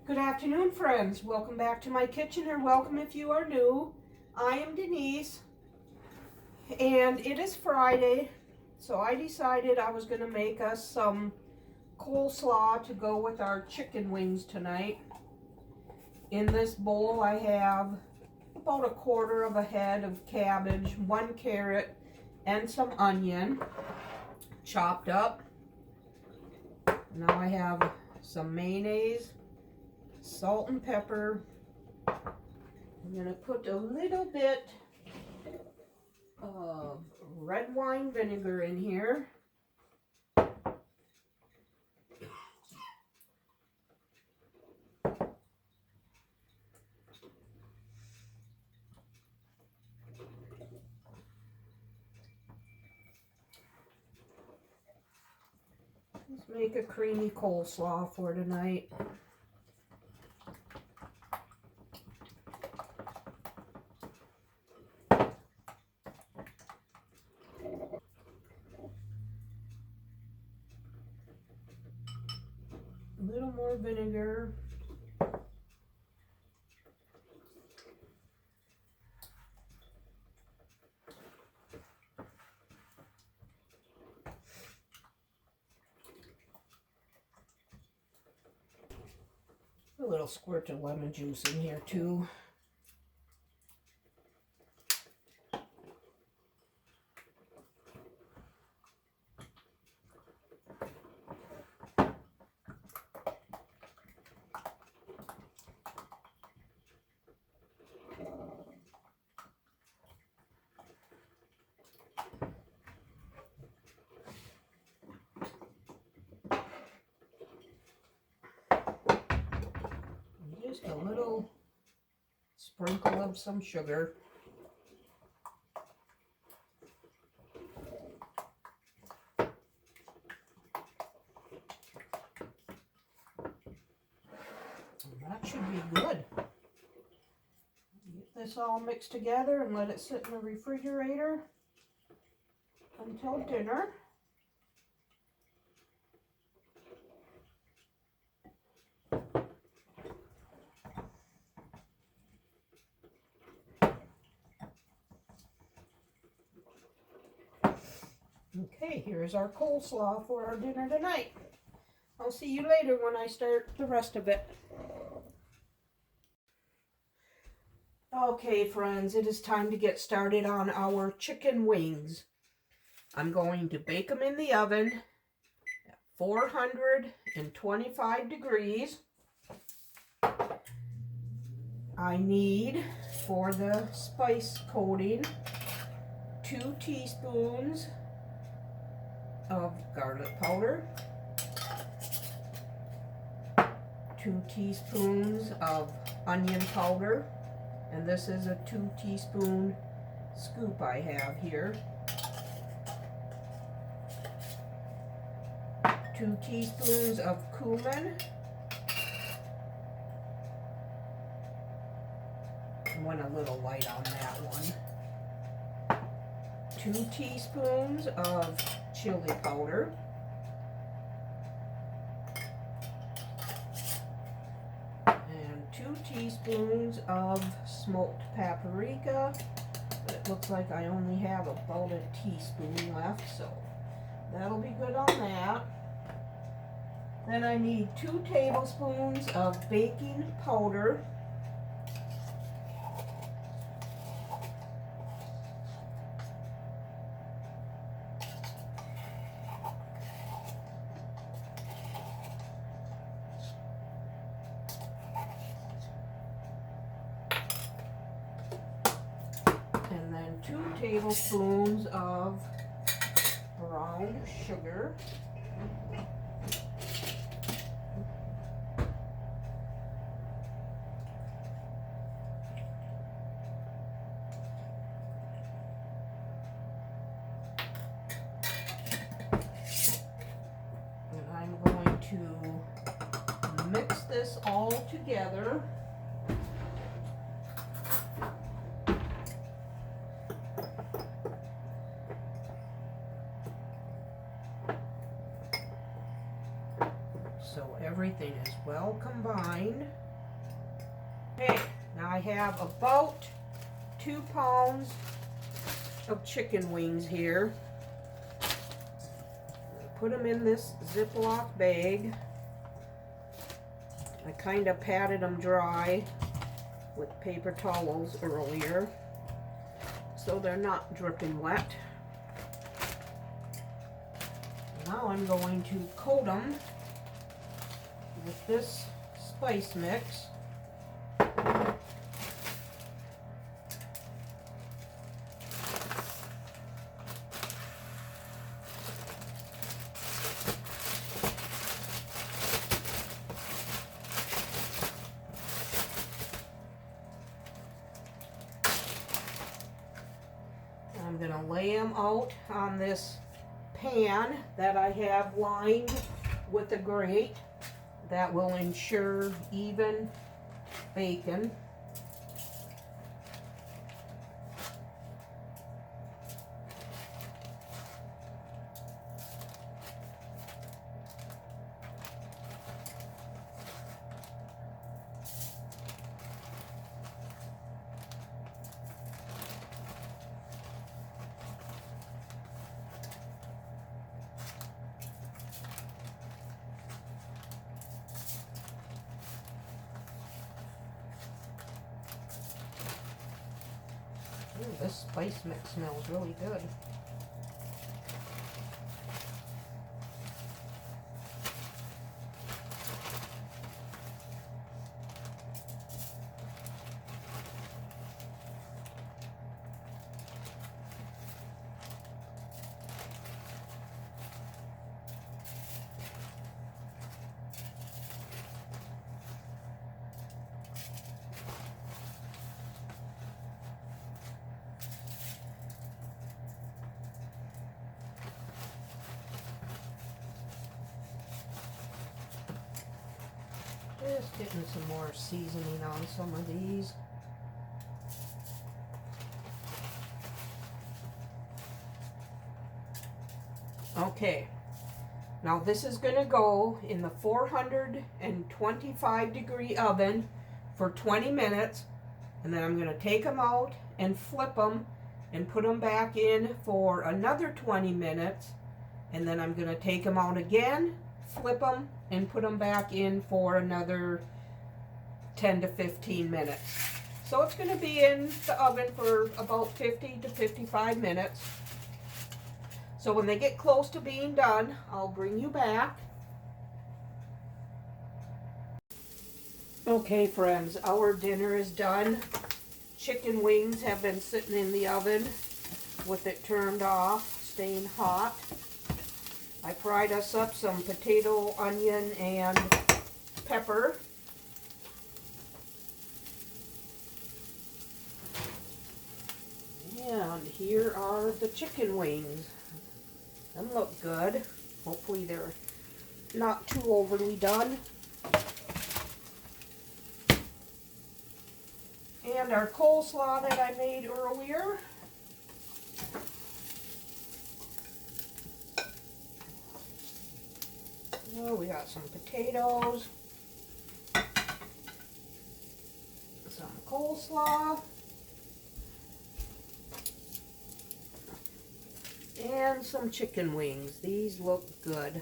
Good afternoon, friends. Welcome back to my kitchen, or welcome if you are new. I am Denise, and it is Friday, so I decided I was going to make us some coleslaw to go with our chicken wings tonight. In this bowl I have about 1/4 of a head of cabbage, 1 carrot, and some onion chopped up. Now I have some mayonnaise, salt and pepper. I'm going to put a little bit of red wine vinegar in here. Let's make a creamy coleslaw for tonight. A little more vinegar. A little squirt of lemon juice in here too. Just a little sprinkle of some sugar. That should be good. Get this all mixed together and let it sit in the refrigerator until dinner. Okay, here's our coleslaw for our dinner tonight. I'll see you later when I start the rest of it. Okay, friends, it is time to get started on our chicken wings. I'm going to bake them in the oven at 425 degrees. I need, for the spice coating, 2 teaspoons of garlic powder, 2 teaspoons of onion powder, and this is a 2 teaspoon scoop I have here, 2 teaspoons of cumin, I went a little light on that one, 2 teaspoons of chili powder, and 2 teaspoons of smoked paprika. But it looks like I only have about a teaspoon left, so that'll be good on that. Then I need 2 tablespoons of baking powder, and then 2 tablespoons of brown sugar, and I'm going to mix this all together. so everything is well combined. Okay, now I have about 2 pounds of chicken wings here. Put them in this Ziploc bag. I kind of patted them dry with paper towels earlier, so they're not dripping wet. Now I'm going to coat them with this spice mix. I'm going to lay them out on this pan that I have lined with a grate that will ensure even bacon. Ooh, this spice mix smells really good. Just getting some more seasoning on some of these. Okay, now this is going to go in the 425 degree oven for 20 minutes, and then I'm going to take them out and flip them and put them back in for another 20 minutes, and then I'm going to take them out again, flip them, and put them back in for another 10 to 15 minutes. So it's going to be in the oven for about 50 to 55 minutes. So when they get close to being done, I'll bring you back. Okay, friends, our dinner is done. Chicken wings have been sitting in the oven with it turned off, staying hot. I fried us up some potato, onion, and pepper. And here are the chicken wings. Them look good. Hopefully they're not too overly done. And our coleslaw that I made earlier. Oh, we got some potatoes, some coleslaw, and some chicken wings. These look good.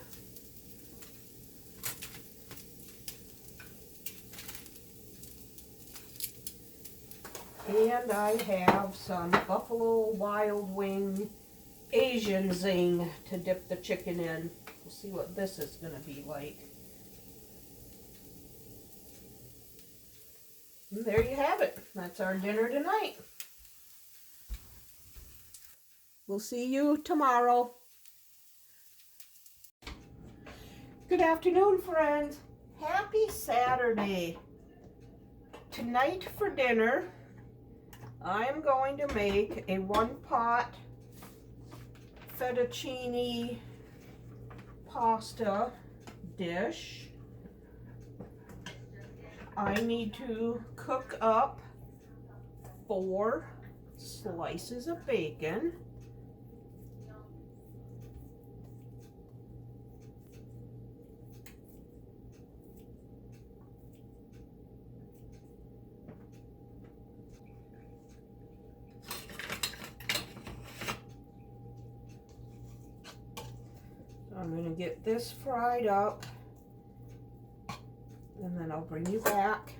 And I have some Buffalo Wild Wing Asian Zing to dip the chicken in. We'll see what this is going to be like. And there you have it. That's our dinner tonight. We'll see you tomorrow. Good afternoon, friends. Happy Saturday. Tonight for dinner, I'm going to make a one-pot fettuccine pasta dish. I need to cook up 4 slices of bacon. get this fried up, and then I'll bring you back.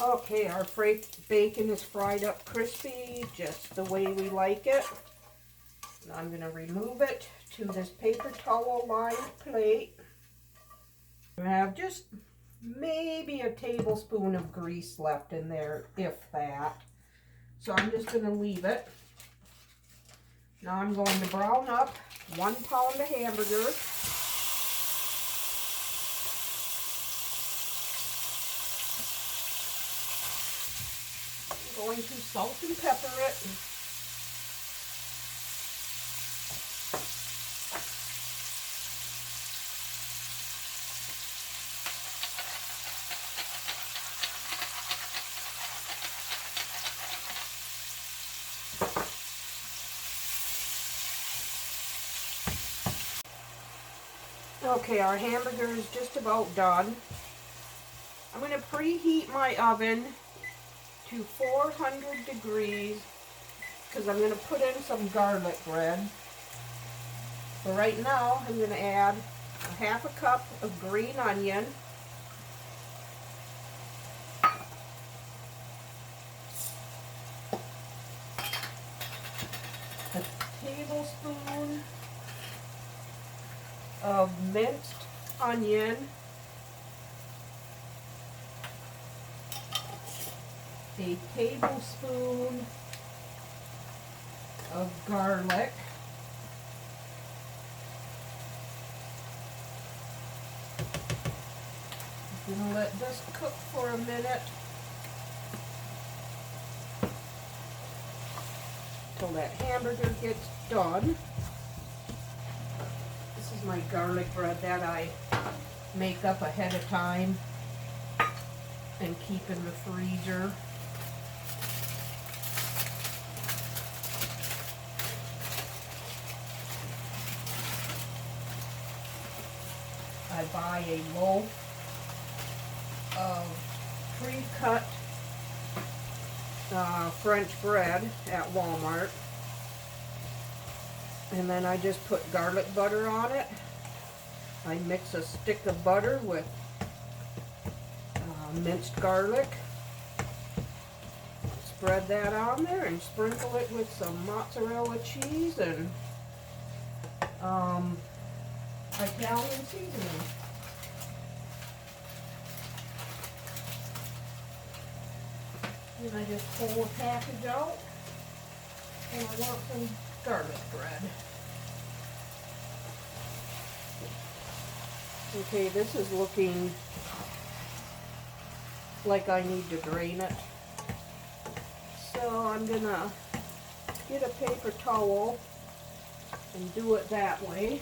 Okay, our bacon is fried up crispy, just the way we like it. Now I'm going to remove it to this paper towel lined plate. I have just maybe a tablespoon of grease left in there, if that. So I'm just going to leave it. Now I'm going to brown up 1 pound of hamburger. I'm going to salt and pepper it. Okay, our hamburger is just about done. I'm going to preheat my oven to 400 degrees because I'm going to put in some garlic bread. So right now I'm going to add a 1/2 cup of green onion, a tablespoon of minced onion, a tablespoon of garlic, I'm going to let this cook for a minute until that hamburger gets done. This is my garlic bread that I make up ahead of time and keep in the freezer. I buy a loaf of pre-cut French bread at Walmart, and then I just put garlic butter on it. I mix a stick of butter with minced garlic, spread that on there and sprinkle it with some mozzarella cheese and Italian seasoning. And I just pull a package out, and I want some garlic bread. Okay, this is looking like I need to drain it. So I'm gonna get a paper towel and do it that way.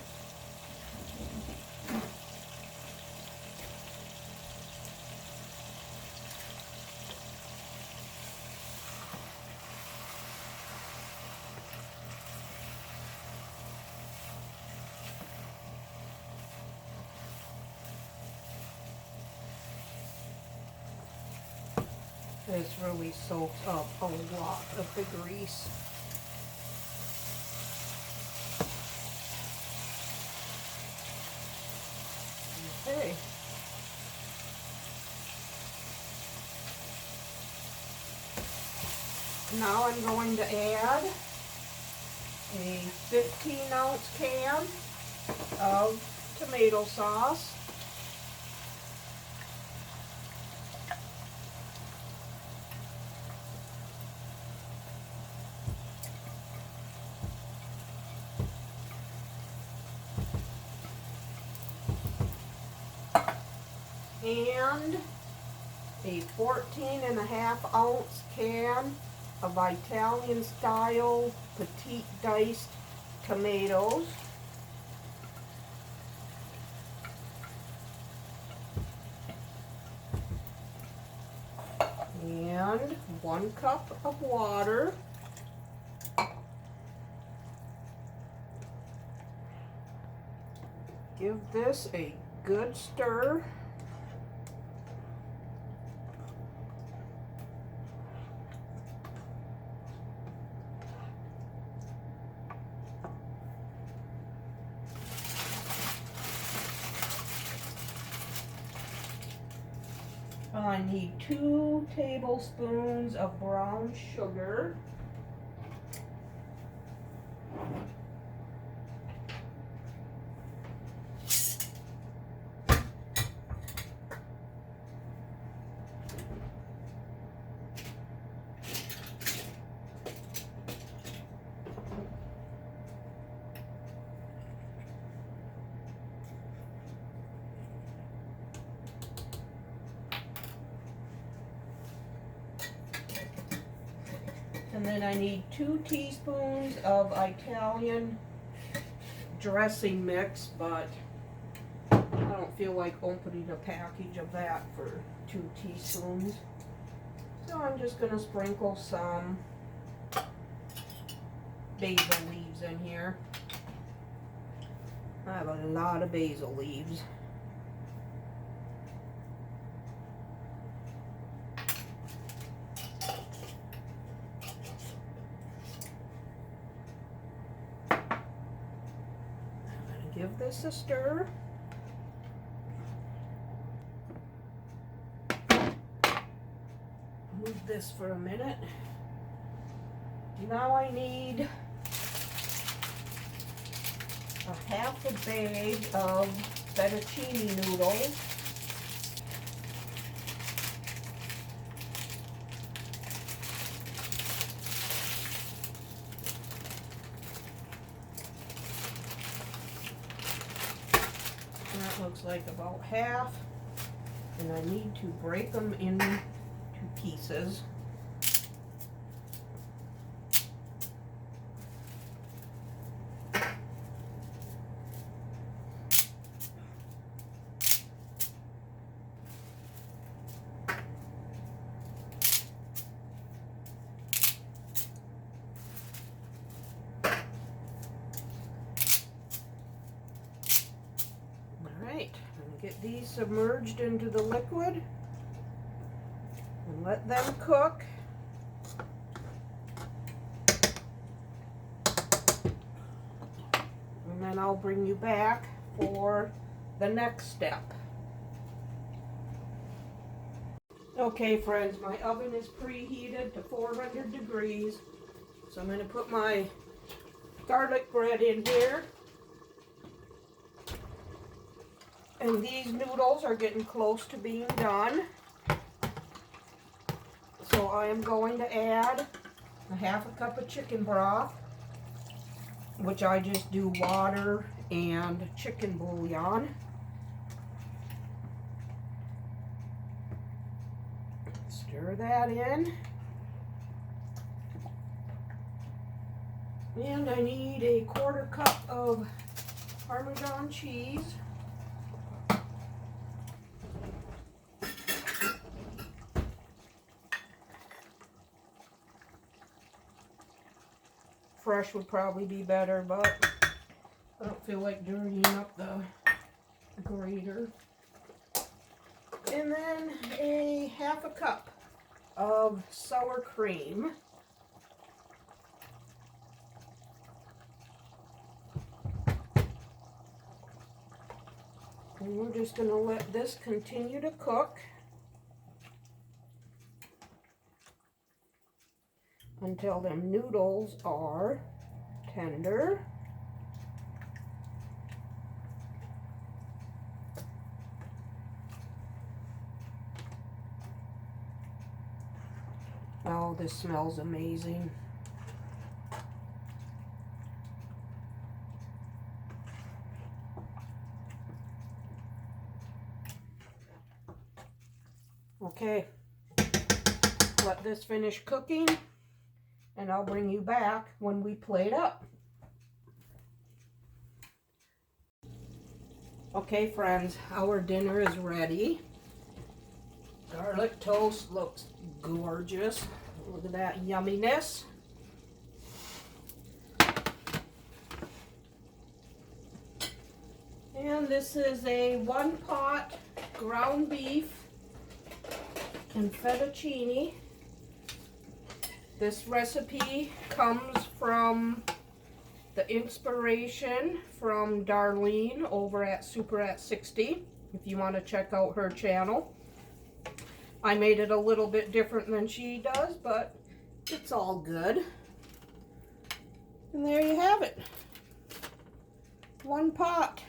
This really soaks up a lot of the grease. Okay. Now I'm going to add a 15-ounce can of tomato sauce. And a 14.5-ounce can of Italian style petite diced tomatoes. And 1 cup of water. Give this a good stir. I need 2 tablespoons of brown sugar. And then I need 2 teaspoons of Italian dressing mix, but I don't feel like opening a package of that for 2 teaspoons. So I'm just going to sprinkle some basil leaves in here. I have a lot of basil leaves. Give this a stir. Move this for a minute. Now I need a half a bag of fettuccine noodles. That looks like about half, and I need to break them into pieces. Get these submerged into the liquid and let them cook. And then I'll bring you back for the next step. Okay friends, my oven is preheated to 400 degrees. So I'm going to put my garlic bread in here. And these noodles are getting close to being done. So I am going to add a half a cup of chicken broth, which I just do water and chicken bouillon. Stir that in. And I need a 1/4 cup of Parmesan cheese. Fresh would probably be better, but I don't feel like dirtying up the grater. And then a half a cup of sour cream. And we're just going to let this continue to cook until the noodles are tender. Oh, this smells amazing. Okay, let this finish cooking, and I'll bring you back when we plate up. Okay friends, our dinner is ready. Garlic toast looks gorgeous. Look at that yumminess. And this is a 1-pot ground beef and fettuccine. This recipe comes from the inspiration from Darlene over at Super at 60, if you want to check out her channel. I made it a little bit different than she does, but it's all good. And there you have it. One pot.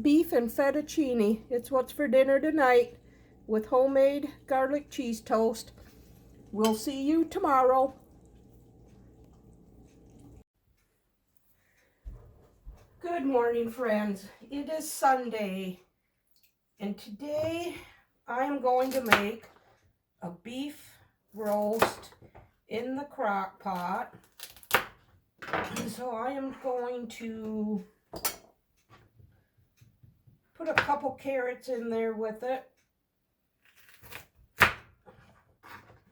Beef and fettuccine. It's what's for dinner tonight with homemade garlic cheese toast. We'll see you tomorrow. Good morning, friends. It is Sunday, and today I am going to make a beef roast in the crock pot. So I am going to put a couple carrots in there with it.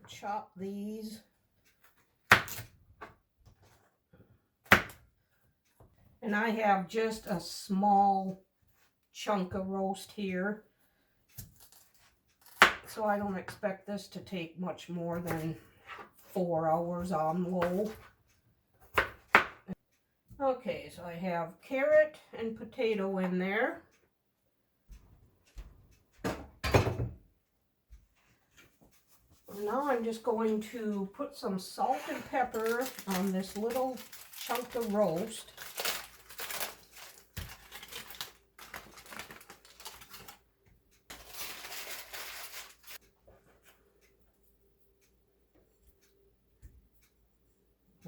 Chop these. And I have just a small chunk of roast here. So I don't expect this to take much more than 4 hours on low. Okay, so I have carrot and potato in there. Now I'm just going to put some salt and pepper on this little chunk of roast.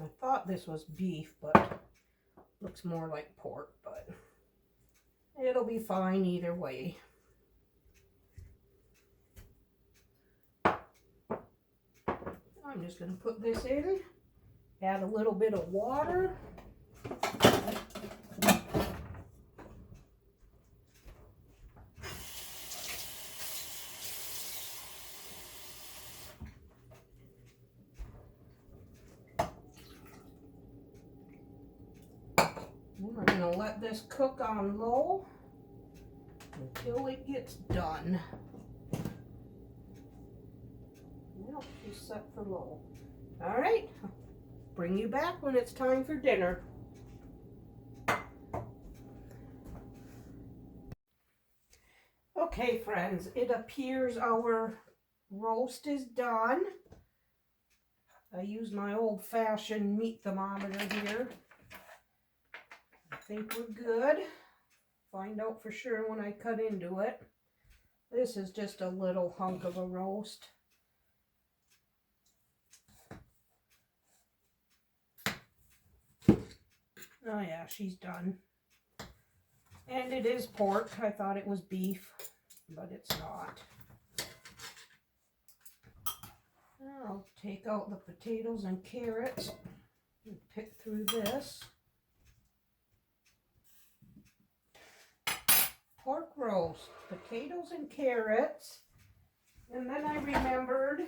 I thought this was beef, but looks more like pork, but it'll be fine either way. I'm just going to put this in, add a little bit of water. We're going to let this cook on low until it gets done. Well, she's set for low. All right, bring you back when it's time for dinner. Okay, friends, it appears our roast is done. I use my old-fashioned meat thermometer here. I think we're good. Find out for sure when I cut into it. This is just a little hunk of a roast. Oh yeah, she's done. And it is pork. I thought it was beef, but it's not. I'll take out the potatoes and carrots and pick through this. Pork roast, potatoes and carrots. And then I remembered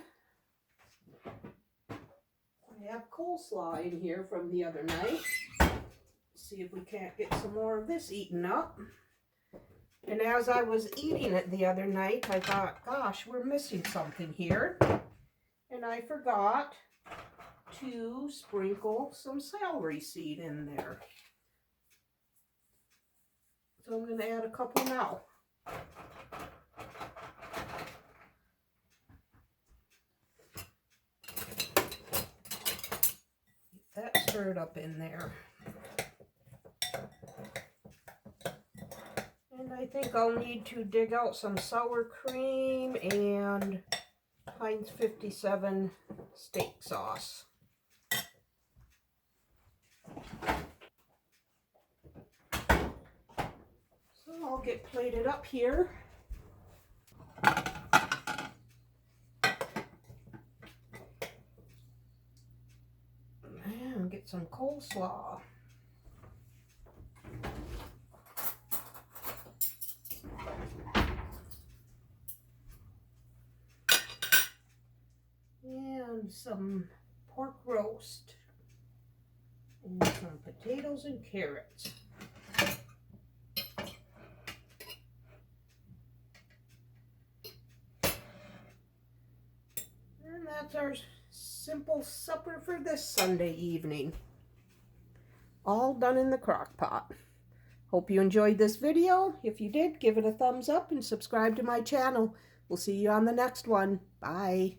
I have coleslaw in here from the other night. See if we can't get some more of this eaten up. And as I was eating it the other night, I thought, gosh, we're missing something here. And I forgot to sprinkle some celery seed in there. So I'm going to add a couple now. Get that stirred up in there. And I think I'll need to dig out some sour cream and Heinz 57 steak sauce. So I'll get plated up here. And get some coleslaw. And some pork roast. And some potatoes and carrots. And that's our simple supper for this Sunday evening. All done in the crock pot. Hope you enjoyed this video. If you did, give it a thumbs up and subscribe to my channel. We'll see you on the next one. Bye.